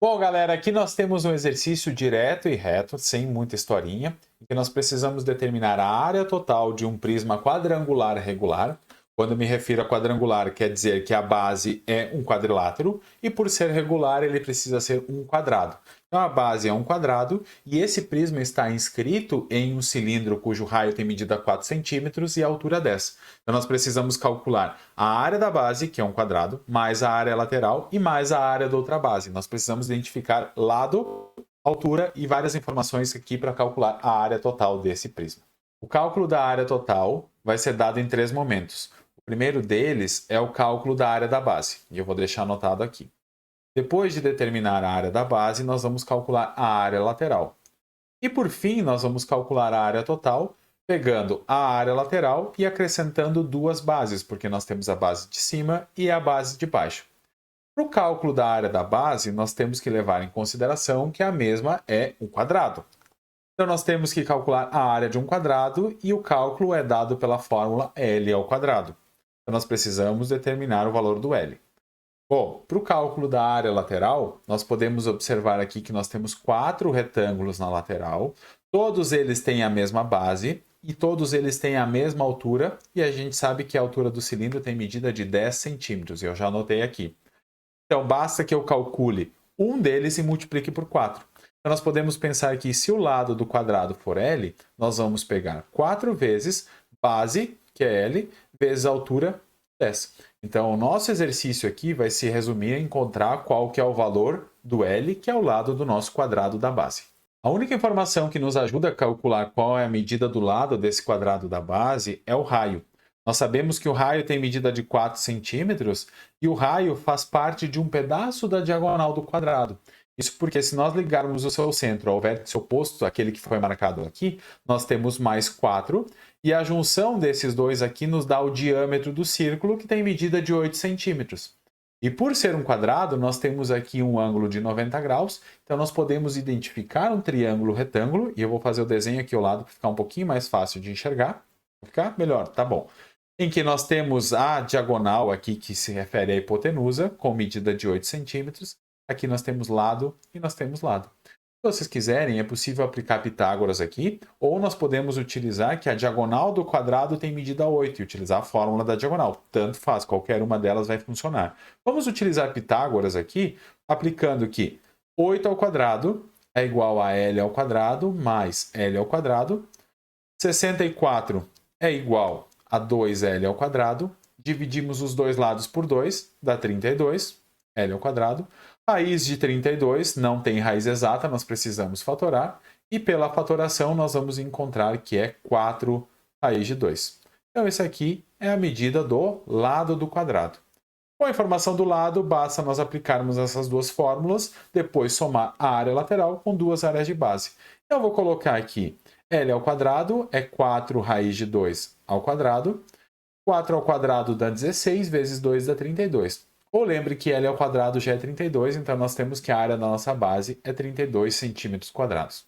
Bom, galera, aqui nós temos um exercício direto e reto, sem muita historinha, em que nós precisamos determinar a área total de um prisma quadrangular regular. Quando me refiro a quadrangular, quer dizer que a base é um quadrilátero, e por ser regular, ele precisa ser um quadrado. Então a base é um quadrado, e esse prisma está inscrito em um cilindro cujo raio tem medida 4 centímetros e a altura 10. Então nós precisamos calcular a área da base, que é um quadrado, mais a área lateral e mais a área da outra base. Nós precisamos identificar lado, altura e várias informações aqui para calcular a área total desse prisma. O cálculo da área total vai ser dado em 3 momentos. O primeiro deles é o cálculo da área da base, e eu vou deixar anotado aqui. Depois de determinar a área da base, nós vamos calcular a área lateral. E por fim, nós vamos calcular a área total, pegando a área lateral e acrescentando duas bases, porque nós temos a base de cima e a base de baixo. Para o cálculo da área da base, nós temos que levar em consideração que a mesma é um quadrado. Então, nós temos que calcular a área de um quadrado e o cálculo é dado pela fórmula L ao quadrado. Então, nós precisamos determinar o valor do L. Bom, para o cálculo da área lateral, nós podemos observar aqui que nós temos 4 retângulos na lateral, todos eles têm a mesma base e todos eles têm a mesma altura, e a gente sabe que a altura do cilindro tem medida de 10 centímetros, eu já anotei aqui. Então, basta que eu calcule um deles e multiplique por 4. Então, nós podemos pensar que se o lado do quadrado for L, nós vamos pegar 4 vezes base, que é L, vezes altura, 10. Então, o nosso exercício aqui vai se resumir em encontrar qual que é o valor do L, que é o lado do nosso quadrado da base. A única informação que nos ajuda a calcular qual é a medida do lado desse quadrado da base é o raio. Nós sabemos que o raio tem medida de 4 centímetros e o raio faz parte de um pedaço da diagonal do quadrado. Isso porque se nós ligarmos o seu centro ao vértice oposto, aquele que foi marcado aqui, nós temos mais 4, e a junção desses dois aqui nos dá o diâmetro do círculo, que tem medida de 8 centímetros. E por ser um quadrado, nós temos aqui um ângulo de 90 graus, então nós podemos identificar um triângulo retângulo, e eu vou fazer o desenho aqui ao lado para ficar um pouquinho mais fácil de enxergar. Vai ficar melhor? Tá bom. Em que nós temos a diagonal aqui, que se refere à hipotenusa, com medida de 8 centímetros. Aqui nós temos lado e nós temos lado. Se vocês quiserem, é possível aplicar Pitágoras aqui, ou nós podemos utilizar que a diagonal do quadrado tem medida 8 e utilizar a fórmula da diagonal. Tanto faz, qualquer uma delas vai funcionar. Vamos utilizar Pitágoras aqui, aplicando que 8 ao quadrado é igual a L ao quadrado mais L ao quadrado. 64 é igual a 2L ao quadrado. Dividimos os dois lados por 2, dá 32, L ao quadrado. Raiz de 32 não tem raiz exata, nós precisamos fatorar. E pela fatoração nós vamos encontrar que é 4 raiz de 2. Então esse aqui é a medida do lado do quadrado. Com a informação do lado, basta nós aplicarmos essas duas fórmulas, depois somar a área lateral com duas áreas de base. Eu vou colocar aqui L ao quadrado é 4 raiz de 2 ao quadrado. 4 ao quadrado dá 16, vezes 2 dá 32. Ou lembre que L ao quadrado já é 32, então nós temos que a área da nossa base é 32 centímetros quadrados.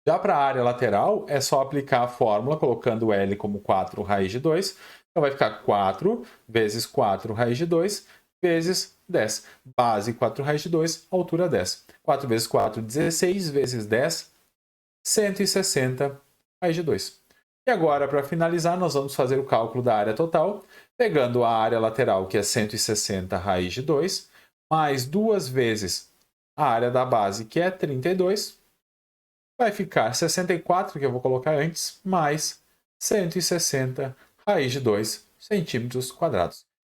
Já para a área lateral, é só aplicar a fórmula, colocando L como 4 raiz de 2. Então vai ficar 4 vezes 4 raiz de 2 vezes 10. Base 4 raiz de 2, altura 10. 4 vezes 4, 16, vezes 10, 160 raiz de 2. E agora, para finalizar, nós vamos fazer o cálculo da área total, pegando a área lateral, que é 160 raiz de 2, mais 2 vezes a área da base, que é 32, vai ficar 64, que eu vou colocar antes, mais 160 raiz de 2 centímetros quadrados.